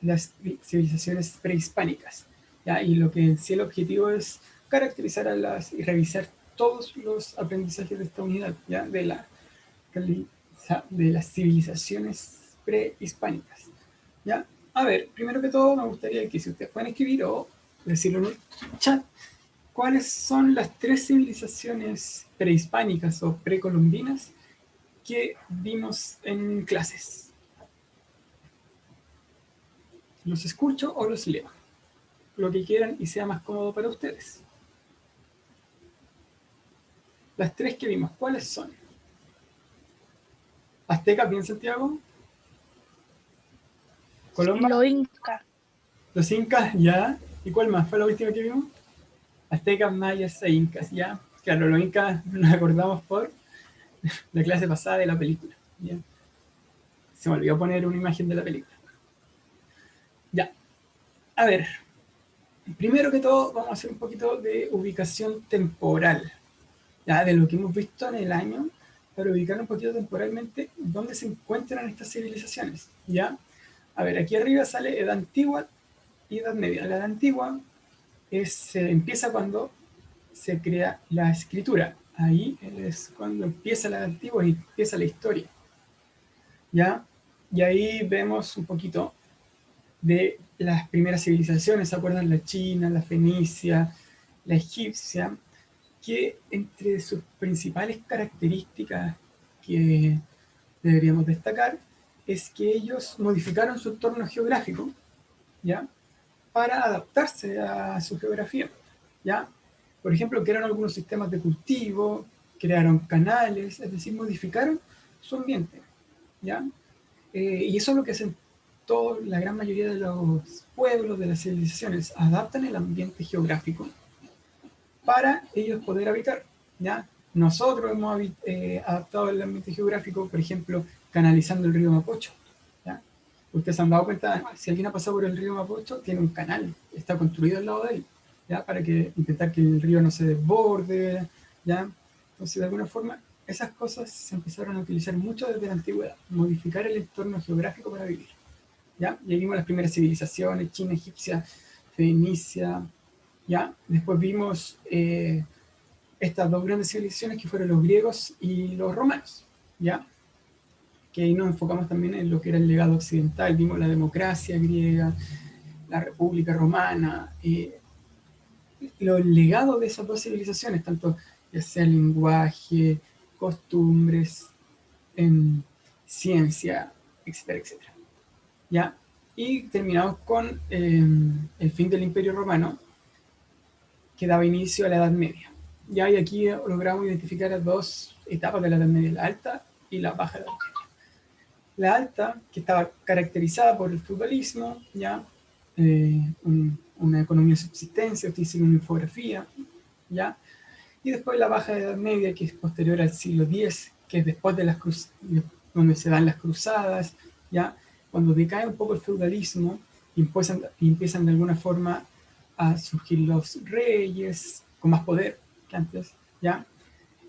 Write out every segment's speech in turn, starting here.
las civilizaciones prehispánicas, ¿ya? Y lo que en sí el objetivo es caracterizar y revisar todos los aprendizajes de esta unidad, ¿ya? De las civilizaciones prehispánicas, ¿ya? A ver, primero que todo me gustaría que si ustedes pueden escribir o decirlo en el chat, ¿cuáles son las 3 civilizaciones prehispánicas o precolombinas que vimos en clases? ¿Los escucho o los leo? Lo que quieran y sea más cómodo para ustedes. Las 3 que vimos, ¿cuáles son? ¿Aztecas, bien, Santiago? ¿Colomba? Lo Inca. ¿Los incas? ¿Ya? ¿Y cuál más? ¿Fue la última que vimos? Aztecas, mayas e incas, ¿ya? Claro, los incas nos acordamos por la clase pasada de la película, ¿ya? Se me olvidó poner una imagen de la película. Ya, a ver, primero que todo vamos a hacer un poquito de ubicación temporal, ya, de lo que hemos visto en el año, para ubicar un poquito temporalmente dónde se encuentran estas civilizaciones, ¿ya? A ver, aquí arriba sale Edad Antigua y Edad Media. La Edad Antigua empieza cuando se crea la escritura. Ahí es cuando empieza la Edad Antigua y empieza la historia, ¿ya? Y ahí vemos un poquito de las primeras civilizaciones, ¿se acuerdan? La China, la Fenicia, la egipcia, que entre sus principales características que deberíamos destacar es que ellos modificaron su entorno geográfico, ¿ya? Para adaptarse a su geografía, ¿ya? Por ejemplo, crearon algunos sistemas de cultivo, crearon canales, es decir, modificaron su ambiente, ¿ya? Y eso es lo que hacen la gran mayoría de los pueblos, de las civilizaciones, adaptan el ambiente geográfico para ellos poder habitar, ¿ya? Nosotros hemos adaptado el ambiente geográfico, por ejemplo, canalizando el río Mapocho, ¿ya? Ustedes se han dado cuenta, si alguien ha pasado por el río Mapocho, tiene un canal, está construido al lado de él, ¿ya? Para intentar que el río no se desborde, ¿ya? Entonces, de alguna forma, esas cosas se empezaron a utilizar mucho desde la antigüedad, modificar el entorno geográfico para vivir, ¿ya? Y ahí vimos las primeras civilizaciones, China, egipcia, fenicia, ¿ya? Después vimos estas 2 grandes civilizaciones que fueron los griegos y los romanos, ¿ya? Que ahí nos enfocamos también en lo que era el legado occidental, vimos la democracia griega, la república romana, los legados de esas 2 civilizaciones, tanto ya sea lenguaje, costumbres, en ciencia, etcétera, etcétera, ¿ya? Y terminamos con el fin del Imperio Romano, que daba inicio a la Edad Media. Ya, y aquí logramos identificar las 2 etapas de la Edad Media, la alta y la baja Edad Media. La alta, que estaba caracterizada por el feudalismo, ya, una economía de subsistencia, utilizando una infografía, ya, y después la baja Edad Media, que es posterior al siglo X, que es después de donde se dan las cruzadas, ya, cuando decae un poco el feudalismo y empiezan de alguna forma a surgir los reyes con más poder que antes, ya,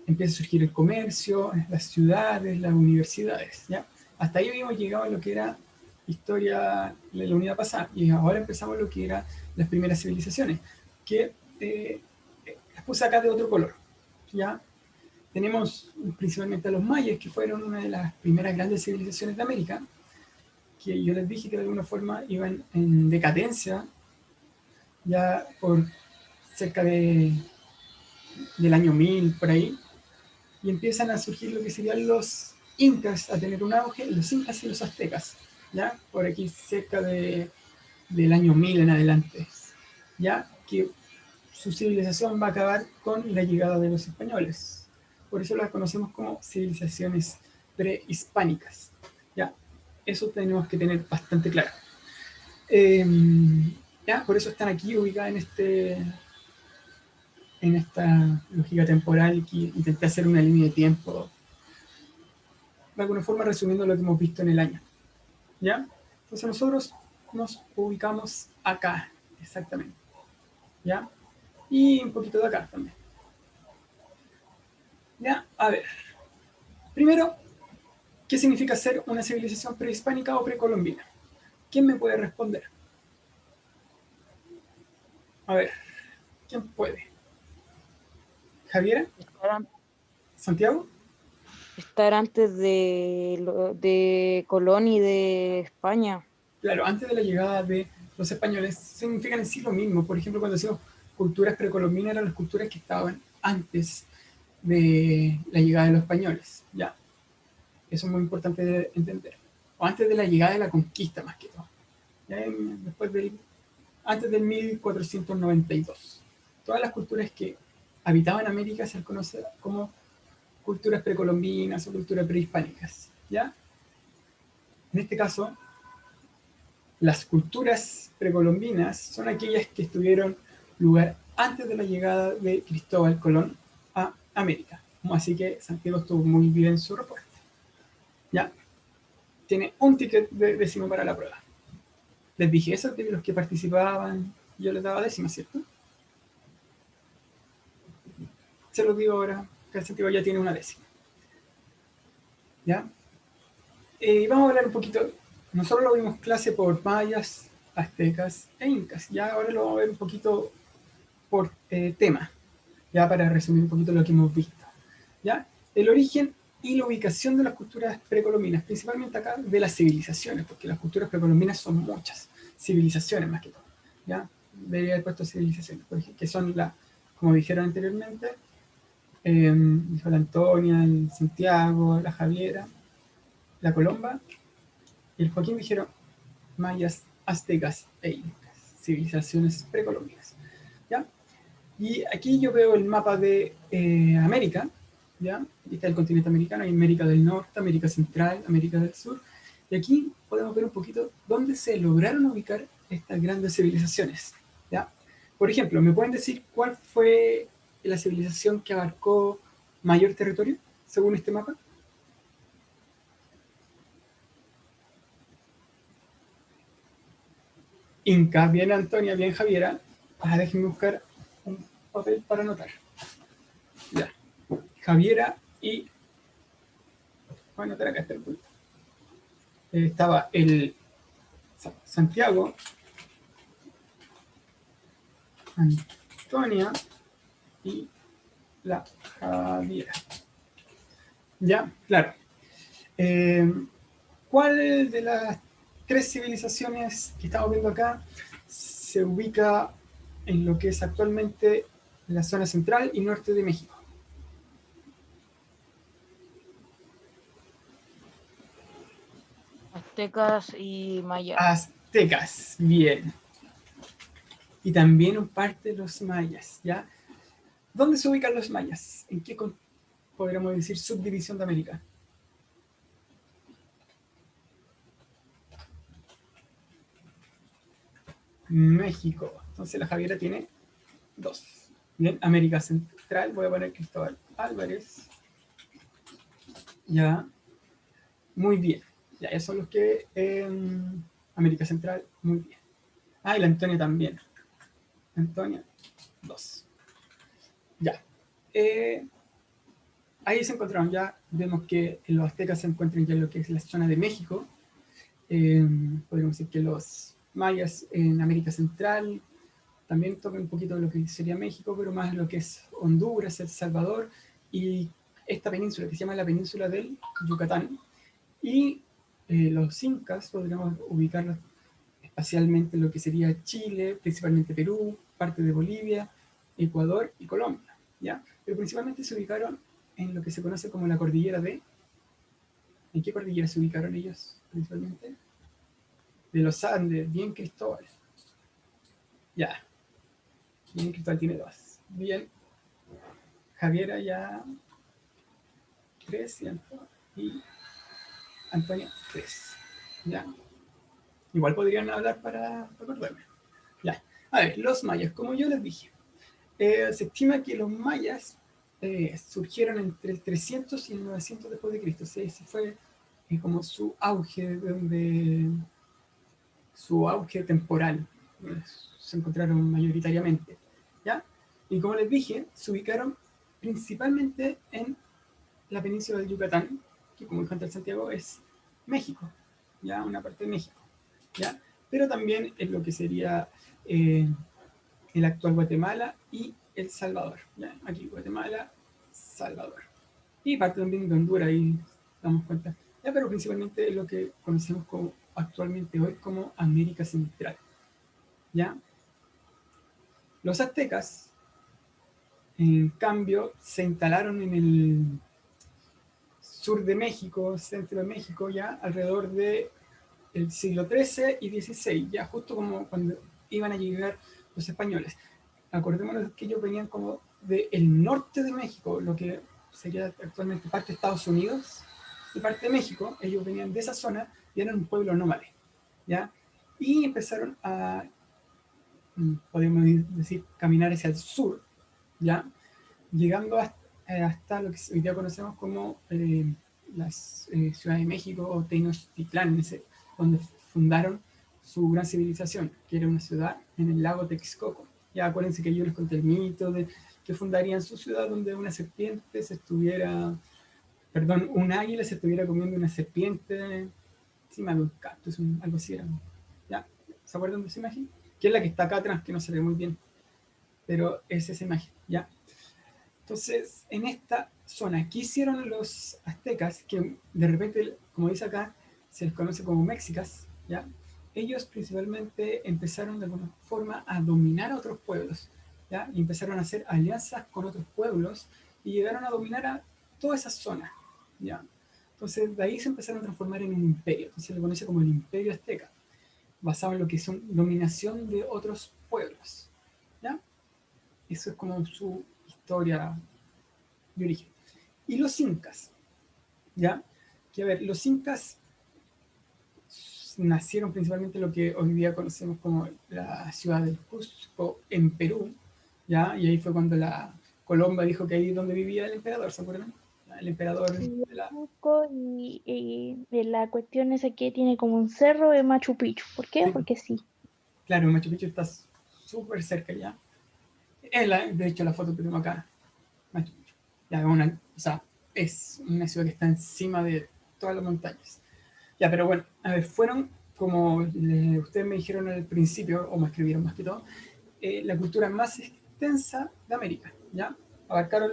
empieza a surgir el comercio, las ciudades, las universidades, ya. Hasta ahí habíamos llegado a lo que era historia de la unidad pasada y ahora empezamos lo que eran las primeras civilizaciones, que las puse acá de otro color, ya. Tenemos principalmente a los mayas, que fueron una de las primeras grandes civilizaciones de América, que yo les dije que de alguna forma iban en decadencia ya por cerca del año 1000, por ahí, y empiezan a surgir lo que serían los incas, a tener un auge, los incas y los aztecas, ya, por aquí cerca del año 1000 en adelante, ya, que su civilización va a acabar con la llegada de los españoles. Por eso las conocemos como civilizaciones prehispánicas, ya, eso tenemos que tener bastante claro. Ya, por eso están aquí ubicadas en esta lógica temporal que intenté hacer una línea de tiempo, de alguna forma resumiendo lo que hemos visto en el año, ¿ya? Entonces nosotros nos ubicamos acá, exactamente, ¿ya? Y un poquito de acá también, ¿ya? A ver, primero, ¿qué significa ser una civilización prehispánica o precolombina? ¿Quién me puede responder? A ver, ¿quién puede? ¿Javiera? Estar, ¿Santiago? estar antes de Colón y de España. Claro, antes de la llegada de los españoles, significan en sí lo mismo. Por ejemplo, cuando decimos culturas precolombinas, eran las culturas que estaban antes de la llegada de los españoles. Ya, eso es muy importante de entender. O antes de la llegada de la conquista, más que todo. Ya, después antes del 1492. Todas las culturas que habitaban América se les conoce como culturas precolombinas o culturas prehispánicas. ¿Ya? En este caso, las culturas precolombinas son aquellas que estuvieron lugar antes de la llegada de Cristóbal Colón a América. Así que Santiago estuvo muy bien en su reporte. Ya, tiene un ticket de décimo para la prueba. Les dije eso de los que participaban, yo les daba décima, ¿cierto? Se los digo ahora, que Santiago ya tiene una décima. ¿Ya? Vamos a hablar un poquito, nosotros lo vimos clase por mayas, aztecas e incas. Ya ahora lo vamos a ver un poquito por tema, ya para resumir un poquito lo que hemos visto. ¿Ya? El origen y la ubicación de las culturas precolombinas, principalmente acá de las civilizaciones, porque las culturas precolombinas son muchas, civilizaciones más que todo. ¿Ya? Debería haber puesto civilizaciones, que son, como dijeron anteriormente, dijo la Antonia, el Santiago, la Javiera, la Colomba y el Joaquín dijeron mayas, aztecas e incas, civilizaciones precolombinas. ¿Ya? Y aquí yo veo el mapa de América, ¿ya? Aquí está el continente americano, hay América del Norte, América Central, América del Sur. Y aquí podemos ver un poquito dónde se lograron ubicar estas grandes civilizaciones. ¿Ya? Por ejemplo, ¿me pueden decir cuál fue la civilización que abarcó mayor territorio según este mapa? Inca, bien Antonia, bien Javiera. Déjenme buscar un papel para anotar. Ya. Javiera y. Voy a anotar acá está el punto. Estaba el Santiago, Antonia y la Javiera. Ya, claro. Eh, ¿Cuál de las tres civilizaciones que estamos viendo acá se ubica en lo que es actualmente la zona central y norte de México? Aztecas y mayas. Aztecas, bien. Y también un parte de los mayas, ¿ya? ¿Dónde se ubican los mayas? ¿En qué podríamos decir subdivisión de América? México. Entonces la Javiera tiene dos. Bien, América Central, voy a poner Cristóbal Álvarez. Ya, muy bien. Ya, esos son los que. América Central, muy bien. Y la Antonia también. Antonia, dos. Ya. Eh, Ahí se encontraron ya. Vemos que los aztecas se encuentran ya en lo que es la zona de México. Podríamos decir que los mayas en América Central también tocan un poquito de lo que sería México, pero más lo que es Honduras, El Salvador y esta península que se llama la península del Yucatán. Y los incas podríamos ubicarlos espacialmente en lo que sería Chile, principalmente Perú, parte de Bolivia, Ecuador y Colombia. ¿Ya? Pero principalmente se ubicaron en lo que se conoce como la cordillera de. ¿En qué cordillera se ubicaron ellos principalmente? De los Andes, bien Cristóbal. Ya, bien Cristóbal tiene dos. Bien, Javiera ya tres y Antonia tres. Ya, igual podrían hablar para acordarme. Ya, a ver, los mayas, como yo les dije, se estima que los mayas surgieron entre el 300 y el 900 después de Cristo. Sí, ese fue como su auge temporal. Se encontraron mayoritariamente. ¿Ya? Y como les dije, se ubicaron principalmente en la península de Yucatán, que como dijo antes Santiago, es México, ya una parte de México. ¿ya? Pero también en lo que sería el actual Guatemala y El Salvador, ¿ya? Aquí Guatemala, Salvador. Y parte también de Honduras, ahí damos cuenta. ¿Ya? Pero principalmente es lo que conocemos como, actualmente hoy como América Central, ¿ya? Los aztecas, en cambio, se instalaron en el sur de México, centro de México, ya alrededor de el siglo XIII y XVI, ya justo como cuando iban a llegar los españoles. Acordémonos que ellos venían como del norte de México, lo que sería actualmente parte de Estados Unidos y parte de México. Ellos venían de esa zona y eran un pueblo nómade, ¿ya? Y empezaron a, podemos decir, caminar hacia el sur, ¿ya? Llegando hasta lo que hoy día conocemos como las Ciudad de México o Tenochtitlán, donde fundaron su gran civilización, que era una ciudad en el lago Texcoco. Ya acuérdense que yo les conté el mito de que fundarían su ciudad donde una serpiente se estuviera, perdón, un águila se estuviera comiendo una serpiente encima de un cactus, algo así era. ¿Ya? ¿Se acuerdan de esa imagen? Que es la que está acá atrás, que no se ve muy bien, pero es esa imagen, ¿ya? Entonces, en esta zona, ¿qué hicieron los aztecas? Que de repente, como dice acá, se les conoce como mexicas, ¿ya? Ellos principalmente empezaron de alguna forma a dominar a otros pueblos, ¿ya? Y empezaron a hacer alianzas con otros pueblos y llegaron a dominar a toda esa zona, ¿ya? Entonces, de ahí se empezaron a transformar en un imperio. Entonces, se le conoce como el imperio azteca, basado en lo que son dominación de otros pueblos, ¿ya? Eso es como su historia de origen. Y los incas, ¿ya? Que a ver, los incas nacieron principalmente lo que hoy día conocemos como la ciudad del Cusco en Perú, ¿ya? Y ahí fue cuando la Colomba dijo que ahí es donde vivía el emperador, ¿se acuerdan? El emperador Sí, de la... Cusco y la cuestión esa que tiene como un cerro de Machu Picchu. ¿Por qué? Sí, Porque sí. claro, Machu Picchu está súper cerca ya. De hecho, la foto que tengo acá, Machu Picchu. Ya, o sea, es una ciudad que está encima de todas las montañas. Ya, pero bueno, a ver, fueron, como ustedes me dijeron al principio, o me escribieron más que todo, la cultura más extensa de América, ¿ya? Abarcaron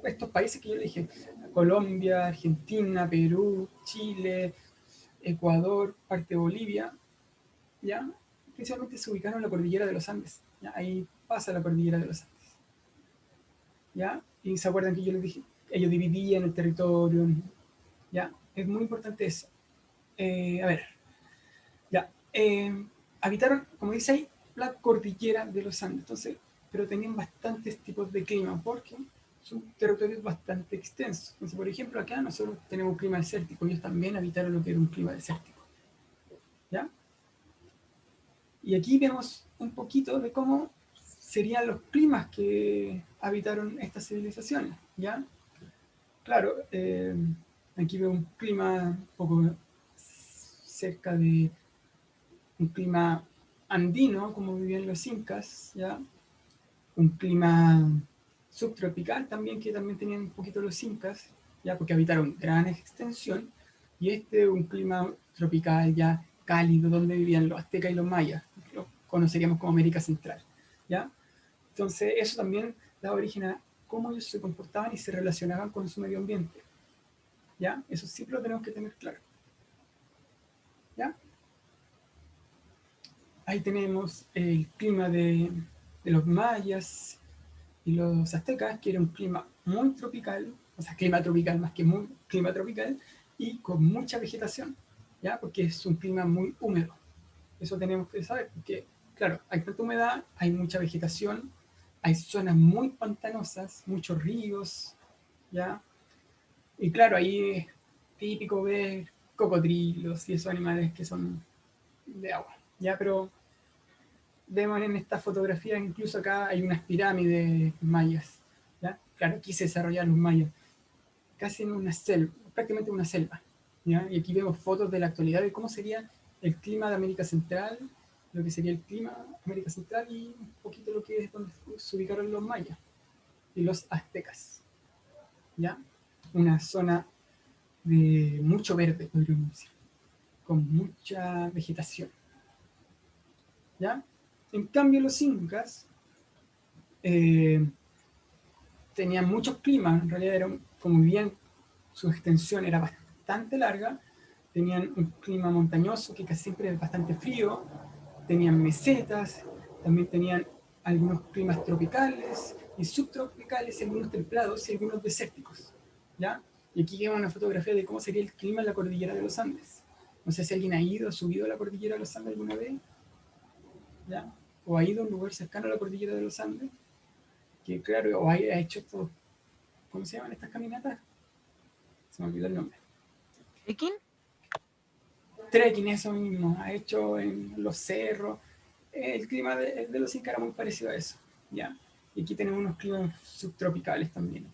estos países que yo le dije, Colombia, Argentina, Perú, Chile, Ecuador, parte de Bolivia, ¿ya? Principalmente se ubicaron en la cordillera de los Andes, ¿ya? Ahí pasa la cordillera de los Andes, ¿ya? Y se acuerdan que yo les dije, ellos dividían el territorio, ¿ya? Es muy importante eso. A ver, ya. Habitaron, como dice ahí, la cordillera de los Andes. Entonces, pero tenían bastantes tipos de clima porque su territorio es bastante extenso. Entonces, por ejemplo, acá nosotros tenemos un clima desértico. Ellos también habitaron lo que era un clima desértico. ¿Ya? Y aquí vemos un poquito de cómo serían los climas que habitaron estas civilizaciones. ¿Ya? Claro, aquí veo un clima un poco cerca de un clima andino, como vivían los incas, ¿ya? Un clima subtropical también, que también tenían un poquito los incas, ya porque habitaron gran extensión, y un clima tropical ya cálido, donde vivían los aztecas y los mayas, lo conoceríamos como América Central, ¿ya? Entonces eso también da origen a cómo ellos se comportaban y se relacionaban con su medio ambiente, ¿ya? Eso siempre lo tenemos que tener claro, ¿ya? Ahí tenemos el clima de los mayas y los aztecas, que era un clima muy tropical, o sea, clima tropical más que muy clima tropical, y con mucha vegetación, ¿ya? Porque es un clima muy húmedo. Eso tenemos que saber, porque, claro, hay tanta humedad, hay mucha vegetación, hay zonas muy pantanosas, muchos ríos, ¿ya? Y claro, ahí es típico ver cocodrilos y esos animales que son de agua, ¿ya? Pero vemos en esta fotografía, incluso acá hay unas pirámides mayas, ¿ya? Claro, aquí se desarrollaron los mayas, casi en una selva, prácticamente una selva, ¿ya? Y aquí vemos fotos de la actualidad de cómo sería el clima de América Central, lo que sería el clima de América Central y un poquito lo que es donde se ubicaron los mayas y los aztecas, ¿ya? Una zona de mucho verde, podríamos decir, con mucha vegetación, ¿ya? En cambio, los incas eh, tenían muchos climas, en realidad eran, como bien su extensión era bastante larga, tenían un clima montañoso que casi siempre es bastante frío, tenían mesetas, también tenían algunos climas tropicales y subtropicales, algunos templados y algunos desérticos, ¿ya? Y aquí vemos una fotografía de cómo sería el clima en la cordillera de los Andes. No sé si alguien ha ido, ha subido a la cordillera de los Andes alguna vez, ¿ya? O ha ido a un lugar cercano a la cordillera de los Andes, que claro, o ha hecho esto, ¿cómo se llaman estas caminatas? Se me olvidó el nombre. ¿Trekking? Trekking, eso mismo, ha hecho en los cerros. El clima de los Incas era muy parecido a eso, ¿ya? Y aquí tenemos unos climas subtropicales también,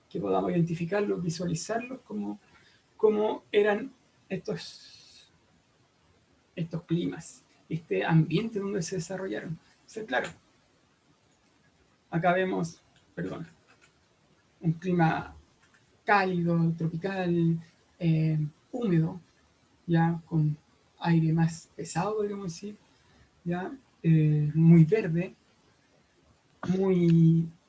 que podamos identificarlos, visualizarlos como eran estos climas, este ambiente donde se desarrollaron. Entonces, claro, acá vemos, perdón, un clima cálido, tropical, húmedo, ya con aire más pesado, podríamos decir, ya muy verde,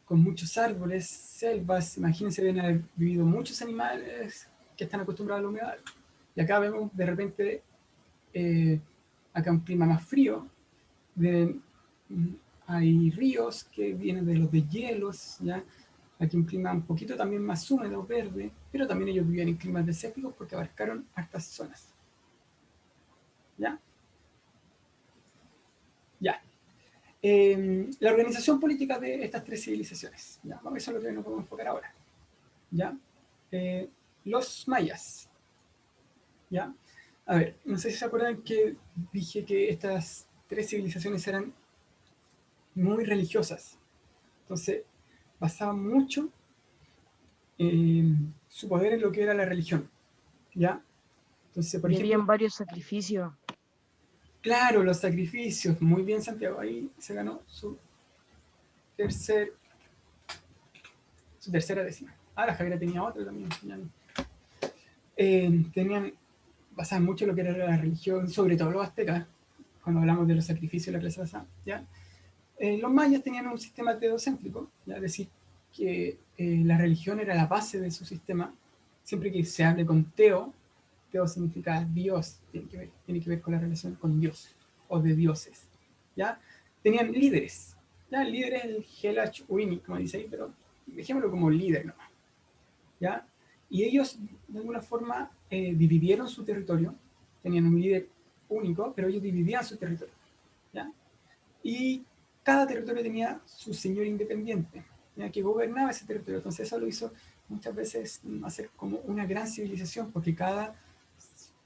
con muchos árboles, selvas. Imagínense, deben haber vivido muchos animales que están acostumbrados a la humedad. Y acá vemos de repente acá un clima más frío, de, hay ríos que vienen de los deshielos, ¿ya? Aquí un clima un poquito también más húmedo, verde, pero también ellos vivían en climas desérticos porque abarcaron hartas zonas. ¿Ya? Ya. La organización política de estas tres civilizaciones. ¿Ya? Eso es lo que nos podemos enfocar ahora. ¿Ya? Los mayas. ¿Ya? A ver, no sé si se acuerdan que dije que estas tres civilizaciones eran muy religiosas. Entonces, basaban mucho su poder en lo que era la religión. ¿Ya? Entonces, por Y ejemplo, habían varios sacrificios. claro, los sacrificios. Muy bien, Santiago. Ahí se ganó tercer, su tercera décima. Ah, la Javiera tenía otra también. Tenían, basaban mucho en lo que era la religión, sobre todo los aztecas, cuando hablamos de los sacrificios de la clase basada, ¿ya? Los mayas tenían un sistema teocéntrico, ¿ya? Es decir, que la religión era la base de su sistema. Siempre que se hable con teo significa Dios, tiene que ver con la relación con Dios, o de dioses, ¿ya? Tenían líderes, ¿ya? El líder es el Helach Uini, como dice ahí, pero dejémoslo como líder nomás, ¿ya? Y ellos, de alguna forma, dividieron su territorio, tenían un líder único, pero ellos dividían su territorio, ¿ya? Y cada territorio tenía su señor independiente, ¿ya? Que gobernaba ese territorio. Entonces eso lo hizo muchas veces hacer como una gran civilización, porque cada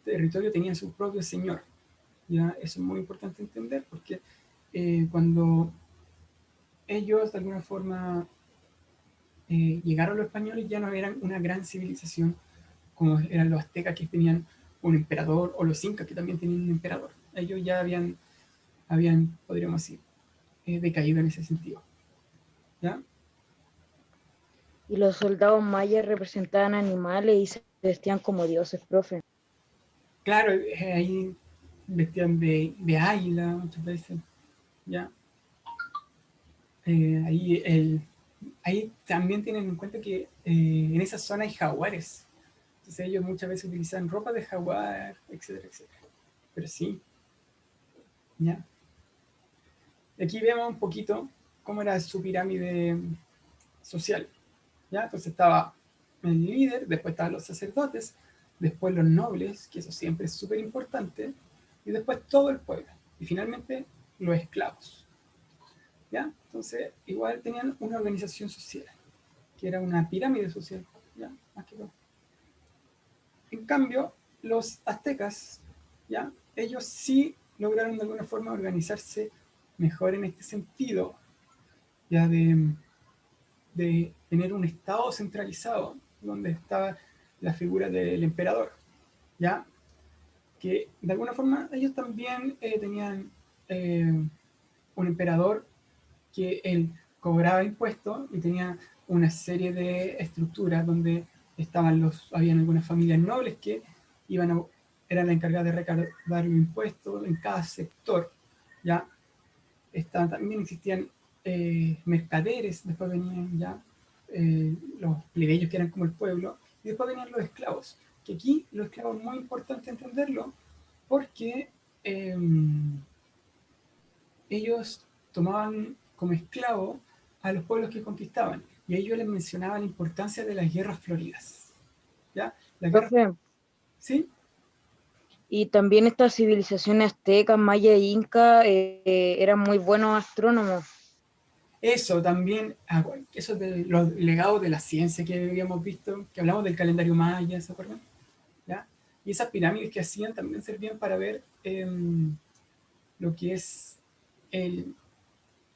territorio tenía su propio señor, ¿ya? Eso es muy importante entender, porque cuando ellos de alguna forma llegaron los españoles, ya no eran una gran civilización como eran los aztecas que tenían un emperador, o los incas que también tenían un emperador. Ellos ya habían podríamos decir, decaído en ese sentido, ¿ya? Y los soldados mayas representaban animales y se vestían como dioses, profe. Claro, ahí vestían de águila muchas veces, ¿ya? Ahí también tienen en cuenta que en esa zona hay jaguares. Entonces ellos muchas veces utilizan ropa de jaguar, etcétera, etcétera. Pero sí, ¿ya? Y aquí vemos un poquito cómo era su pirámide social, ¿ya? Entonces estaba el líder, después estaban los sacerdotes, después los nobles, que eso siempre es súper importante, y después todo el pueblo, y finalmente los esclavos, ¿ya? Entonces igual tenían una organización social, que era una pirámide social, ¿ya? Más que todo. En cambio, los aztecas, ¿ya? Ellos sí lograron de alguna forma organizarse mejor en este sentido, ya de tener un estado centralizado donde estaba la figura del emperador, ¿ya? Que de alguna forma ellos también tenían un emperador que él cobraba impuestos y tenía una serie de estructuras donde habían algunas familias nobles que eran las encargadas de recaudar los impuestos en cada sector, ¿ya? También existían mercaderes, después venían ya los plebeyos que eran como el pueblo, y después venían los esclavos, que aquí los esclavos es muy importante entenderlo, porque ellos tomaban como esclavo a los pueblos que conquistaban, y a ellos les mencionaba la importancia de las guerras floridas. ¿Ya? Las guerras, Profe, ¿sí? y también estas civilizaciones aztecas, maya e inca eran muy buenos astrónomos. Eso también, eso de los legados de la ciencia que habíamos visto, que hablamos del calendario maya, ¿se acuerdan? ¿Ya? Y esas pirámides que hacían también servían para ver lo que es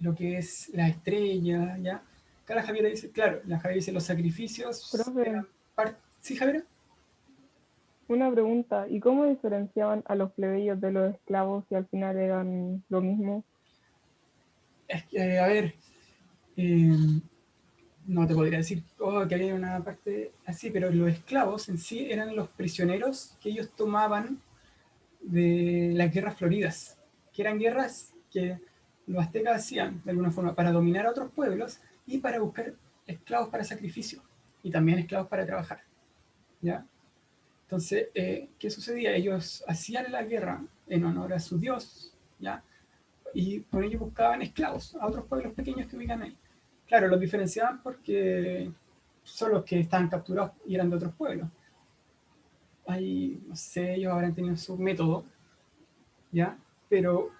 lo que es la estrella, ¿ya? Acá la Javiera dice, claro, la Javiera dice los sacrificios Profe, eran parte. ¿Sí, Javiera? una pregunta, ¿y cómo diferenciaban a los plebeyos de los esclavos si al final eran lo mismo? Es que, a ver, eh, no te podría decir que había una parte así, pero los esclavos en sí eran los prisioneros que ellos tomaban de las guerras floridas, que eran guerras que los aztecas hacían de alguna forma para dominar a otros pueblos y para buscar esclavos para sacrificio y también esclavos para trabajar. ¿Ya? Entonces, ¿qué sucedía? Ellos hacían la guerra en honor a su dios, ¿ya? Y con ello buscaban esclavos a otros pueblos pequeños que ubican ahí. Claro, los diferenciaban porque son los que estaban capturados y eran de otros pueblos. Ahí, no sé, ellos habrán tenido su método, ¿ya? Pero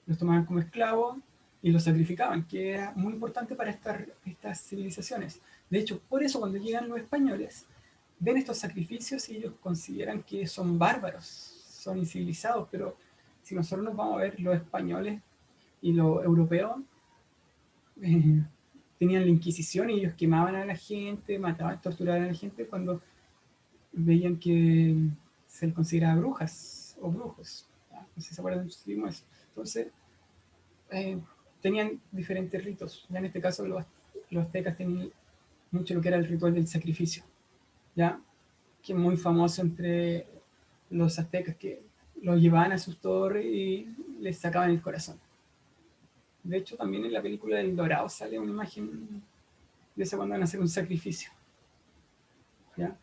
los tomaban como esclavos y los sacrificaban, que era muy importante para estas civilizaciones. De hecho, por eso cuando llegan los españoles, ven estos sacrificios y ellos consideran que son bárbaros, son incivilizados, pero si nosotros nos vamos a ver los españoles y los europeos, eh, tenían la Inquisición y ellos quemaban a la gente, mataban, torturaban a la gente cuando veían que se les consideraba brujas o brujos. No sé si se acuerdan de eso. Entonces, eh, tenían diferentes ritos. Ya en este caso, los aztecas tenían mucho lo que era el ritual del sacrificio, ¿ya? Que es muy famoso entre los aztecas, que los llevaban a sus torres y les sacaban el corazón. De hecho, también en la película del Dorado sale una imagen de eso cuando van a hacer un sacrificio, ¿ya?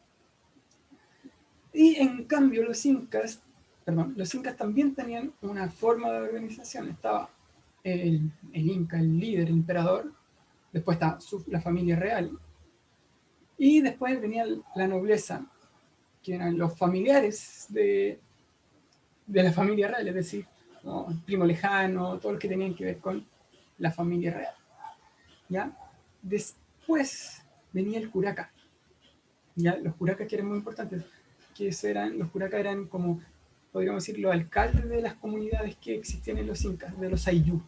Y en cambio los incas también tenían una forma de organización. Estaba el inca, el líder, el emperador, después estaba la familia real, y después venía la nobleza, que eran los familiares de la familia real, es decir, ¿no? El primo lejano, todos los que tenían que ver con la familia real. ¿Ya? Después venía el curaca. ¿Ya? Los curacas que eran muy importantes, los curacas eran como, podríamos decir, los alcaldes de las comunidades que existían en los incas, de los ayllu.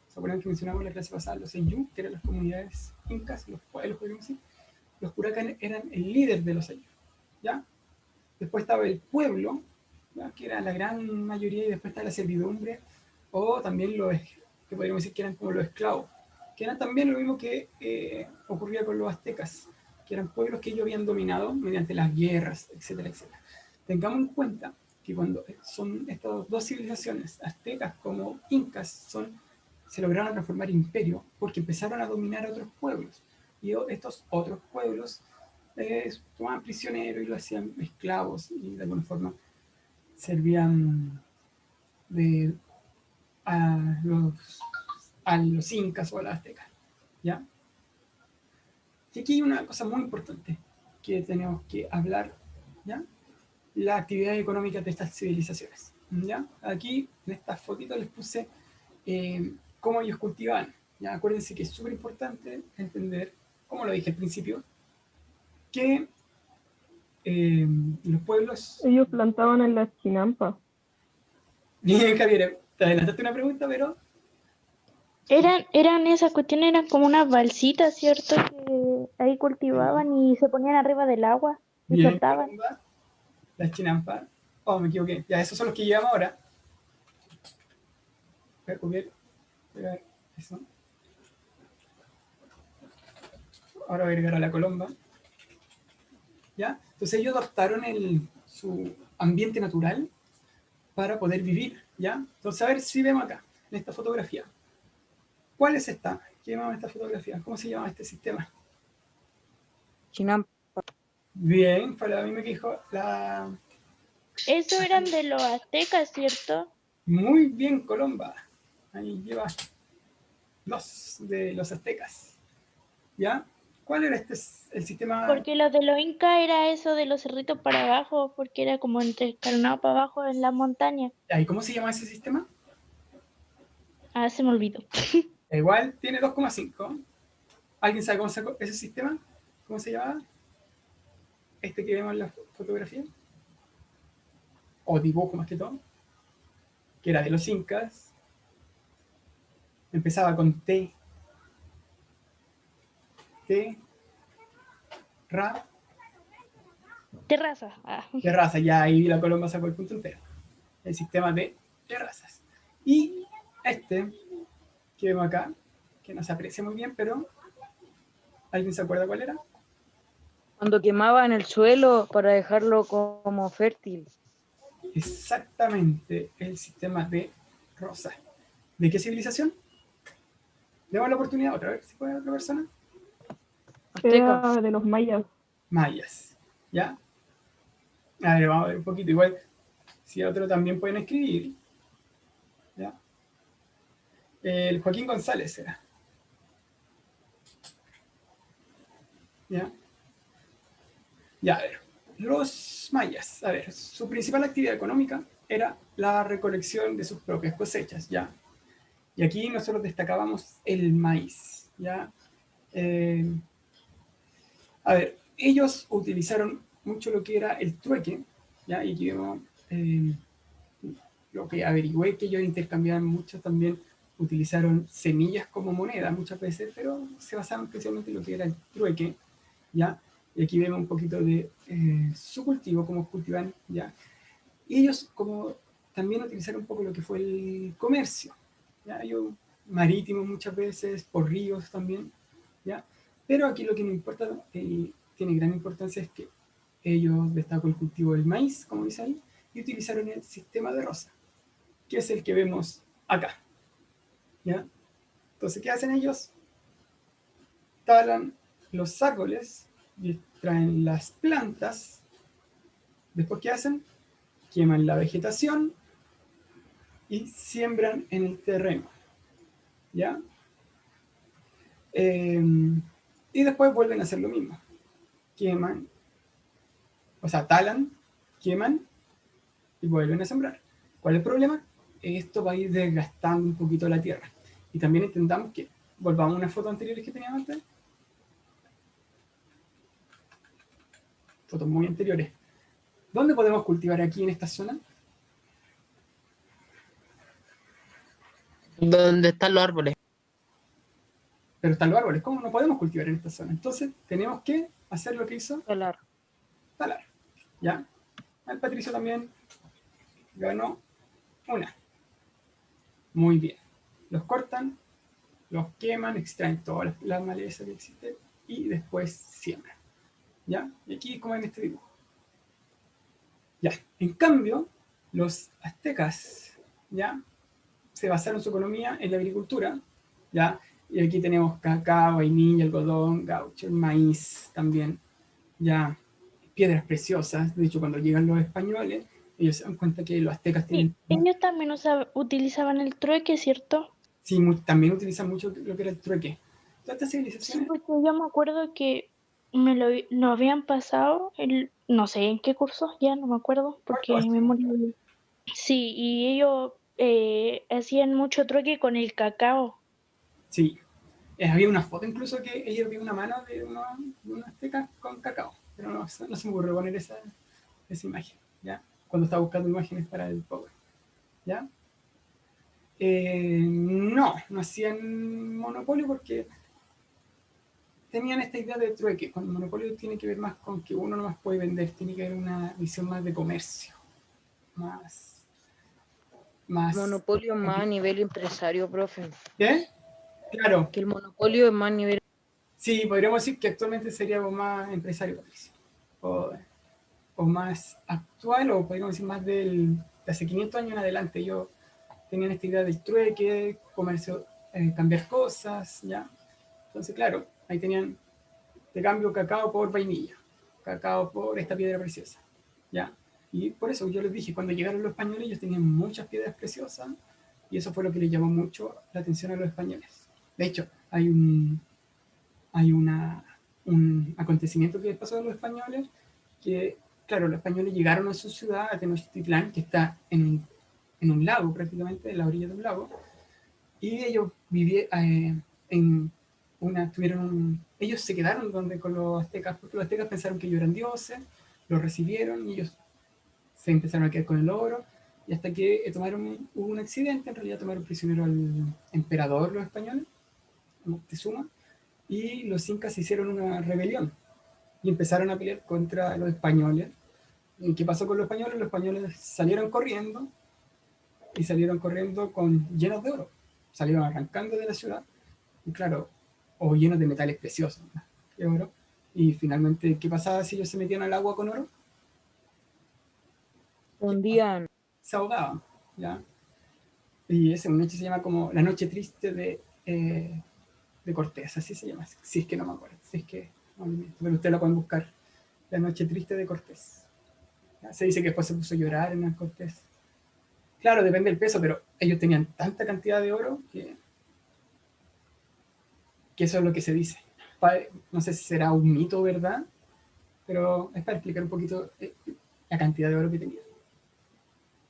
¿Se acuerdan que mencionamos en la clase pasada los ayllu, que eran las comunidades incas, los pueblos, podríamos decir? Los curacas eran el líder de los ayllu. ¿Ya? Después estaba el pueblo, ¿ya? Que era la gran mayoría, y después está la servidumbre, o también que podríamos decir que eran como los esclavos, que eran también lo mismo que ocurría con los aztecas, que eran pueblos que ellos habían dominado mediante las guerras, etcétera, etcétera. Tengamos en cuenta que cuando son estas dos civilizaciones, aztecas como incas, se lograron transformar imperio porque empezaron a dominar a otros pueblos, y estos otros pueblos tomaban prisioneros y lo hacían esclavos y de alguna forma servían de, a, los, a los incas o a los aztecas. ¿Ya? Y aquí hay una cosa muy importante que tenemos que hablar, ¿ya? La actividad económica de estas civilizaciones. ¿Ya? Aquí en estas fotitos les puse cómo ellos cultivaban. ¿Ya? Acuérdense que es súper importante entender, como lo dije al principio, que los pueblos. Ellos plantaban en las chinampas. Bien, Javier, te adelantaste una pregunta, pero. Eran esas cuestiones, eran como unas balsitas, ¿cierto? Que ahí cultivaban y se ponían arriba del agua y Bien, flotaban. caramba, las chinampas. Oh, me equivoqué. Ya, esos son los que llevamos ahora. Voy a copiar, pegar eso. Ahora voy a agregar a la colomba. ¿Ya? Entonces ellos adaptaron su ambiente natural para poder vivir, ¿ya? Entonces, a ver si vemos acá. en esta fotografía. ¿Cuál es esta? ¿Qué llamaba esta fotografía? ¿Cómo se llama este sistema? Chinampa. Bien, fue la misma que dijo la... Eso eran de los aztecas, ¿cierto? Muy bien, Colomba. Ahí lleva dos de los aztecas. ¿Ya? ¿Cuál era el sistema? Porque los de los incas era eso de los cerritos para abajo, porque era como escalonado para abajo en la montaña. ¿Y cómo se llama ese sistema? Ah, se me olvidó. Igual tiene 2,5. ¿Alguien sabe cómo se ese sistema? ¿Cómo se llamaba? Este que vemos en la fotografía. O dibujo más que todo. Que era de los incas. Empezaba con T. T. Ra. Terraza. Ah. Terraza. Ya ahí la Colomba sacó el punto entero. El sistema de terrazas. Y este que vemos acá, que no se aprecia muy bien, pero ¿alguien se acuerda cuál era? Cuando quemaban el suelo para dejarlo como fértil. Exactamente el sistema de Rosa. ¿De qué civilización? Demos la oportunidad otra vez, si puede otra persona. Azteca. Era de los mayas. Mayas. ¿Ya? A ver, vamos a ver un poquito. Igual, si otro también pueden escribir. ¿Ya? El Joaquín González era. ¿Ya? Ya, a ver. Los mayas, a ver, su principal actividad económica era la recolección de sus propias cosechas, ¿ya? Y aquí nosotros destacábamos el maíz, ¿ya? A ver, ellos utilizaron mucho lo que era el trueque, ¿ya? Y yo, lo que averigüé que ellos intercambiaban mucho también, utilizaron semillas como moneda muchas veces, pero se basaban especialmente en lo que era el trueque, ¿ya? Y aquí vemos un poquito de su cultivo, cómo cultivan, ¿ya? Y ellos como también utilizaron un poco lo que fue el comercio, ¿ya? Ellos marítimos muchas veces, por ríos también, ¿ya? Pero aquí lo que nos importa, tiene gran importancia, es que ellos destacan el cultivo del maíz, como dice ahí, y utilizaron el sistema de rosa, que es el que vemos acá, ¿ya? Entonces, ¿qué hacen ellos? Talan los árboles y extraen las plantas. Después, ¿qué hacen? Queman la vegetación y siembran en el terreno, ¿ya? Y después vuelven a hacer lo mismo. Queman, o sea, talan, queman y vuelven a sembrar. ¿Cuál es el problema? Esto va a ir desgastando un poquito la tierra. Y también intentamos que volvamos a unas fotos anteriores que teníamos antes. Fotos muy anteriores. ¿Dónde podemos cultivar aquí en esta zona? ¿Dónde están los árboles? Pero están los árboles. ¿Cómo no podemos cultivar en esta zona? Entonces tenemos que hacer lo que hizo Talar. talar. ¿Ya? El Patricio también ganó una. Muy bien. Los cortan, los queman, extraen todas las malezas que existen y después siembran. ¿Ya? Y aquí como en este dibujo. Ya. En cambio, los aztecas, ¿ya? Se basaron su economía en la agricultura, ¿ya? Y aquí tenemos cacao, vainilla, algodón, gaucho, el maíz también, ¿ya? Piedras preciosas. De hecho, cuando llegan los españoles, ellos se dan cuenta que los aztecas Sí, tienen... ellos también utilizaban el trueque, ¿cierto? Sí, también utilizan mucho lo que era el trueque. Todas estas Sí, civilizaciones... porque yo me acuerdo que lo habían pasado, no sé en qué curso, ya no me acuerdo, porque ¿Cuánto mi hace? memoria... Sí, y ellos hacían mucho trueque con el cacao. Sí. Había una foto incluso que ella vio una mano de una azteca con cacao, pero no se me ocurrió poner esa imagen, ¿ya? Cuando estaba buscando imágenes para el Power, ¿ya? No hacían monopolio porque tenían esta idea de trueque. Con el monopolio tiene que ver más con que uno no más puede vender, tiene que haber una visión más de comercio, más... Monopolio más a nivel empresario, profe. ¿Qué? Claro, Que el monopolio es más a nivel. sí, podríamos decir que actualmente sería algo más empresario, Patricio. O más actual, o podríamos decir más de hace 500 años en adelante. Yo tenían esta idea del trueque, comercio, cambiar cosas, ¿ya? Entonces, claro, ahí tenían, te cambio cacao por vainilla, cacao por esta piedra preciosa, ¿ya? Y por eso yo les dije, cuando llegaron los españoles, ellos tenían muchas piedras preciosas, y eso fue lo que les llamó mucho la atención a los españoles. De hecho, hay un acontecimiento que pasó a los españoles, que, claro, los españoles llegaron a su ciudad, a Tenochtitlán, que está en un lago prácticamente, en la orilla de un lago, y ellos ellos se quedaron con los aztecas, porque los aztecas pensaron que ellos eran dioses, los recibieron, y ellos se empezaron a quedar con el oro, y hasta que hubo un accidente, en realidad tomaron prisionero al emperador los españoles, Moctezuma, y los incas hicieron una rebelión, y empezaron a pelear contra los españoles. ¿Y qué pasó con los españoles? Los españoles salieron corriendo, y salieron corriendo llenos de oro, salieron arrancando de la ciudad, y claro, o llenos de metales preciosos, ¿no? De oro, y finalmente, ¿qué pasaba si ellos se metían al agua con oro? Un día, Se ahogaban, ¿ya? Y esa noche se llama como la noche triste de Cortés, así se llama, si es que no me acuerdo, si es que no me miento, pero ustedes lo pueden buscar, la noche triste de Cortés. ¿Ya? Se dice que después se puso a llorar en el Cortés. Claro, depende del peso, pero ellos tenían tanta cantidad de oro que eso es lo que se dice. No sé si será un mito, ¿verdad? Pero es para explicar un poquito la cantidad de oro que tenían.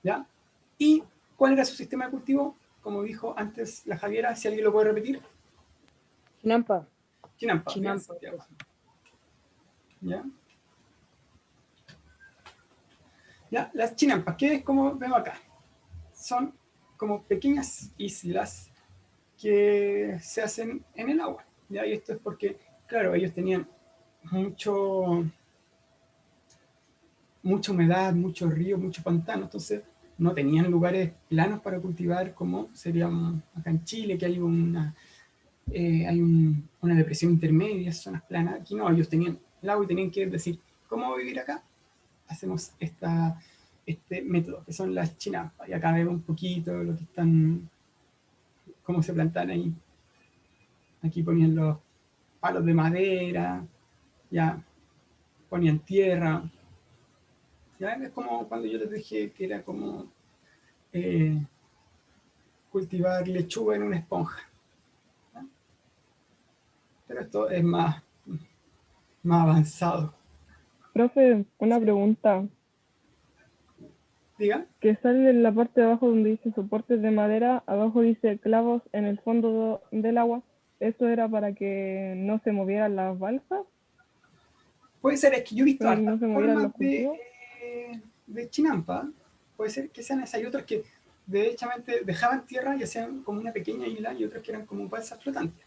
¿Ya? ¿Y cuál era su sistema de cultivo? Como dijo antes la Javiera, si alguien lo puede repetir. Chinampa. Chinampa. Chinampa. ¿Ya? ¿Ya? Las chinampas, ¿qué es como vemos acá? Son como pequeñas islas que se hacen en el agua. ¿Ya? Y esto es porque, claro, ellos tenían mucha humedad, mucho río, mucho pantano, entonces no tenían lugares planos para cultivar como serían acá en Chile, que hay una depresión intermedia, zonas planas. Aquí no, ellos tenían el agua y tenían que decir, ¿cómo vivir acá? Hacemos este método, que son las chinampas, y acá vemos un poquito lo que están, cómo se plantan ahí. Aquí ponían los palos de madera, ya ponían tierra. ¿Ya? Es como cuando yo les dije que era como cultivar lechuga en una esponja. ¿Ya? Pero esto es más avanzado. Profe, una pregunta. Diga. Que sale en la parte de abajo donde dice soportes de madera, abajo dice clavos en el fondo del agua. ¿Eso era para que no se movieran las balsas? Puede ser, es que yo he visto ¿No hartas se movieran formas los cultivos? de chinampa. Puede ser que sean esas y otras que derechamente dejaban tierra y hacían como una pequeña isla, y otras que eran como balsas flotantes.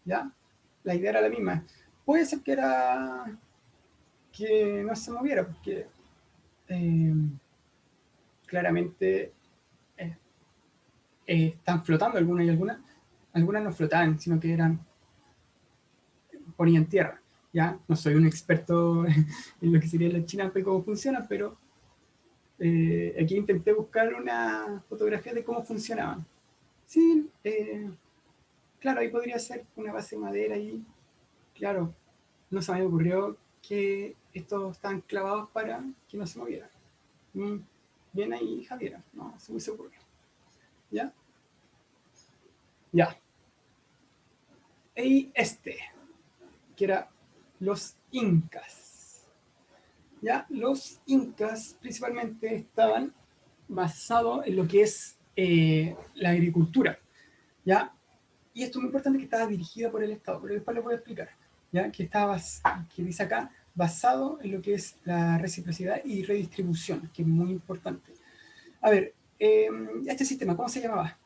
¿Ya? La idea era la misma. Puede ser que no se moviera, porque claramente están flotando algunas, y algunas no flotaban, sino que ponían tierra. ¿Ya? No soy un experto en lo que sería la chinampa y cómo funciona, pero aquí intenté buscar una fotografía de cómo funcionaban. Sí, claro, ahí podría ser una base de madera y, claro, no se me ocurrió que estos estaban clavados para que no se movieran. Bien ahí, Javiera, no se me ocurrió. ¿Ya? Ya. Y que era los incas. ¿Ya? Los incas principalmente estaban basados en lo que es la agricultura. ¿Ya? Y esto es muy importante, que estaba dirigida por el Estado, pero después lo voy a explicar. ¿Ya? Que dice acá, basado en lo que es la reciprocidad y redistribución, que es muy importante. A ver, este sistema, ¿cómo se llamaba?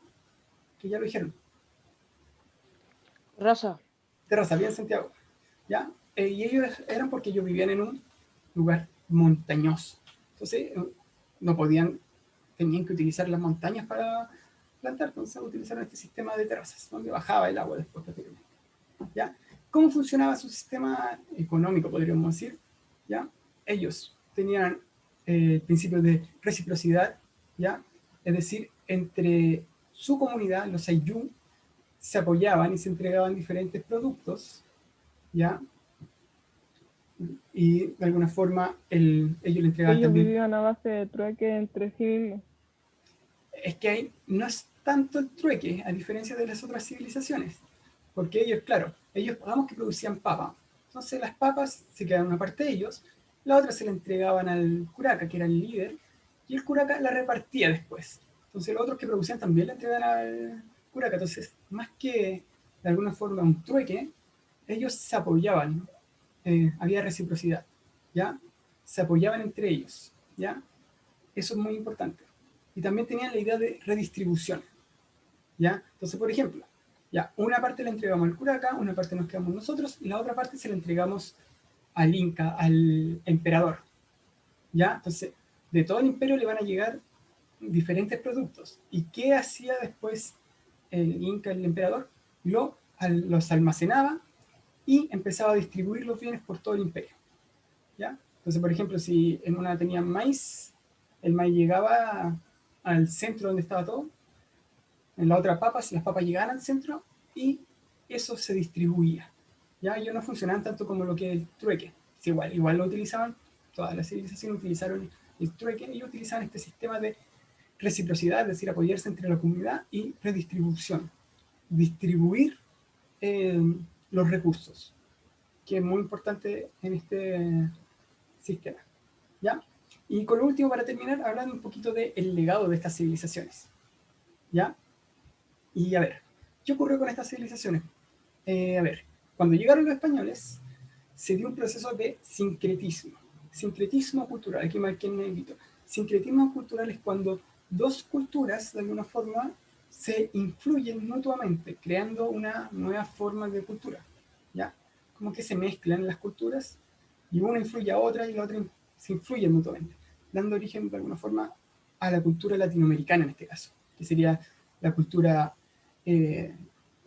Que ya lo dijeron. Raza. Terraza, bien Santiago. ¿Ya? Y ellos eran porque ellos vivían en un lugar montañoso. Entonces, tenían que utilizar las montañas para plantar, entonces utilizaron este sistema de terrazas, donde bajaba el agua después prácticamente. ¿Ya? ¿Cómo funcionaba su sistema económico, podríamos decir? ¿Ya? Ellos tenían principios de reciprocidad, ¿ya? Es decir, entre su comunidad, los Ayllu, se apoyaban y se entregaban diferentes productos, ¿ya? Y de alguna forma ellos le entregaban Ellos también. vivían a base de trueque entre sí. Es que ahí no es tanto el trueque, a diferencia de las otras civilizaciones. Porque ellos, claro, ellos digamos que producían papa. Entonces las papas se quedaban una parte de ellos, la otra se la entregaban al curaca, que era el líder, y el curaca la repartía después. Entonces los otros que producían también la entregaban al curaca. Entonces, más que de alguna forma un trueque, ellos se apoyaban, había reciprocidad, ¿ya? Se apoyaban entre ellos, ¿ya? Eso es muy importante. Y también tenían la idea de redistribución, ¿ya? Entonces, por ejemplo, ya, una parte la entregamos al curaca, una parte nos quedamos nosotros, y la otra parte se la entregamos al Inca, al emperador, ¿ya? Entonces, de todo el imperio le van a llegar diferentes productos. ¿Y qué hacía después el Inca, el emperador? Los almacenaba y empezaba a distribuir los bienes por todo el imperio, ¿ya? Entonces, por ejemplo, si en una tenían maíz, el maíz llegaba al centro donde estaba todo, en la otra papas, las papas llegaban al centro y eso se distribuía. ¿Ya? Ellos no funcionaban tanto como lo que es el trueque. Es igual lo utilizaban, todas las civilizaciones utilizaron el trueque, ellos utilizaban este sistema de reciprocidad, es decir, apoyarse entre la comunidad y redistribución. Distribuir los recursos, que es muy importante en este sistema. ¿Ya? Y con lo último, para terminar, hablando un poquito del legado de estas civilizaciones. ¿Ya? Y a ver, ¿qué ocurrió con estas civilizaciones? A ver, cuando llegaron los españoles, se dio un proceso de sincretismo. Sincretismo cultural, aquí marqué en negrito. Sincretismo cultural es cuando dos culturas, de alguna forma, se influyen mutuamente, creando una nueva forma de cultura. ¿Ya? Como que se mezclan las culturas y una influye a otra y la otra se influyen mutuamente, dando origen, de alguna forma, a la cultura latinoamericana en este caso, que sería la cultura de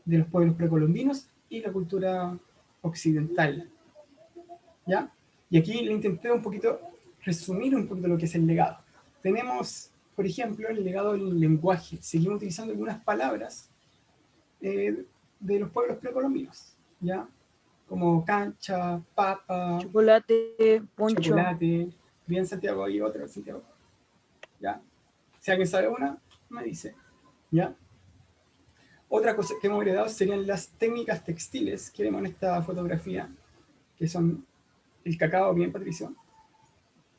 los pueblos precolombinos y la cultura occidental, ¿ya? Y aquí le intenté un poquito resumir un poquito lo que es el legado. Tenemos, por ejemplo, el legado del lenguaje. Seguimos utilizando algunas palabras de los pueblos precolombinos, ¿ya? Como cancha, papa, Chocolate, poncho. chocolate, bien Santiago y otra Santiago, ¿ya? Si alguien sabe una, me dice, ¿ya? Otra cosa que hemos heredado serían las técnicas textiles que vemos en esta fotografía, que son el cacao, bien Patricio,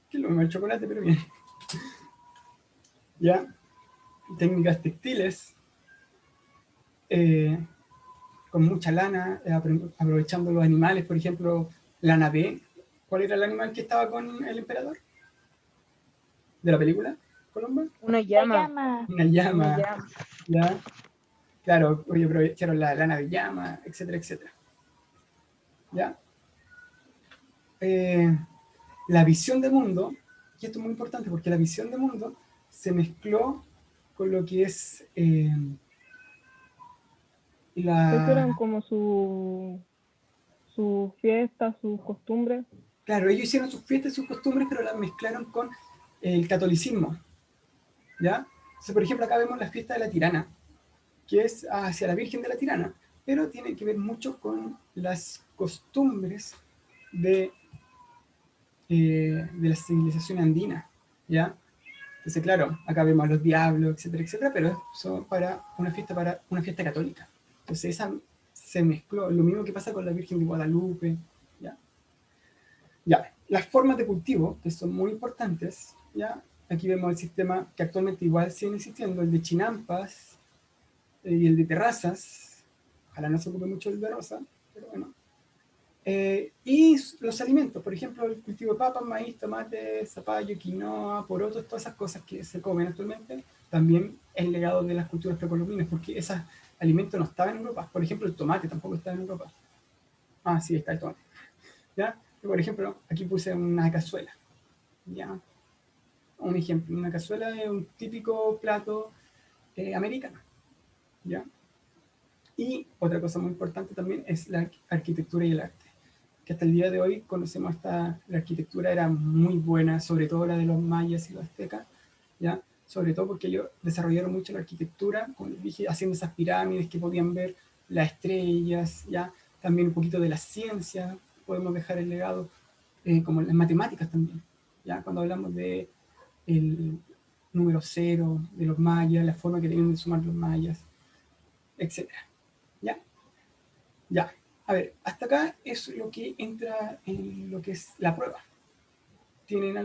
que es lo mismo el chocolate, pero bien. ¿Ya? Técnicas textiles, con mucha lana, aprovechando los animales, por ejemplo, lana B. ¿Cuál era el animal que estaba con el emperador? ¿De la película? ¿Colombo? Una La llama. llama. Una llama. Una llama. ¿Ya? Claro, hoy aprovecharon la lana de llama, etcétera, etcétera. ¿Ya? La visión de mundo, y esto es muy importante porque la visión de mundo se mezcló con lo que es Eso eran la... como sus fiestas, sus costumbres. Claro, ellos hicieron sus fiestas y sus costumbres, pero las mezclaron con el catolicismo, ¿ya? Entonces, por ejemplo, acá vemos la fiesta de la Tirana, que es hacia la Virgen de la Tirana, pero tiene que ver mucho con las costumbres de la civilización andina, ¿ya? Entonces, claro, acá vemos a los diablos, etcétera, etcétera, pero son para una fiesta católica. Entonces, esa se mezcló, lo mismo que pasa con la Virgen de Guadalupe, ¿ya? Ya, las formas de cultivo, que son muy importantes, ¿ya? Aquí vemos el sistema que actualmente igual sigue existiendo, el de chinampas y el de terrazas. Ojalá no se ocupe mucho el de rosa, pero bueno. Y los alimentos, por ejemplo, el cultivo de papas, maíz, tomate, zapallo, quinoa, porotos, todas esas cosas que se comen actualmente, también es legado de las culturas precolombinas, porque esos alimentos no estaban en Europa. Por ejemplo, el tomate tampoco estaba en Europa. Ah, sí, está el tomate. ¿Ya? Y por ejemplo, aquí puse una cazuela. ¿Ya? Un ejemplo, una cazuela es un típico plato americano. ¿Ya? Y otra cosa muy importante también es la arquitectura y el arte, que hasta el día de hoy conocemos la arquitectura era muy buena, sobre todo la de los mayas y los aztecas, ¿ya? sobre todo porque ellos desarrollaron mucho la arquitectura, como les dije, haciendo esas pirámides que podían ver las estrellas, ¿ya? También un poquito de la ciencia, podemos dejar el legado, como las matemáticas también, ¿ya? Cuando hablamos de el número cero, de los mayas, la forma que tenían de sumar los mayas, etc. ¿Ya? Ya. A ver, hasta acá es lo que entra en lo que es la prueba. ¿Tienen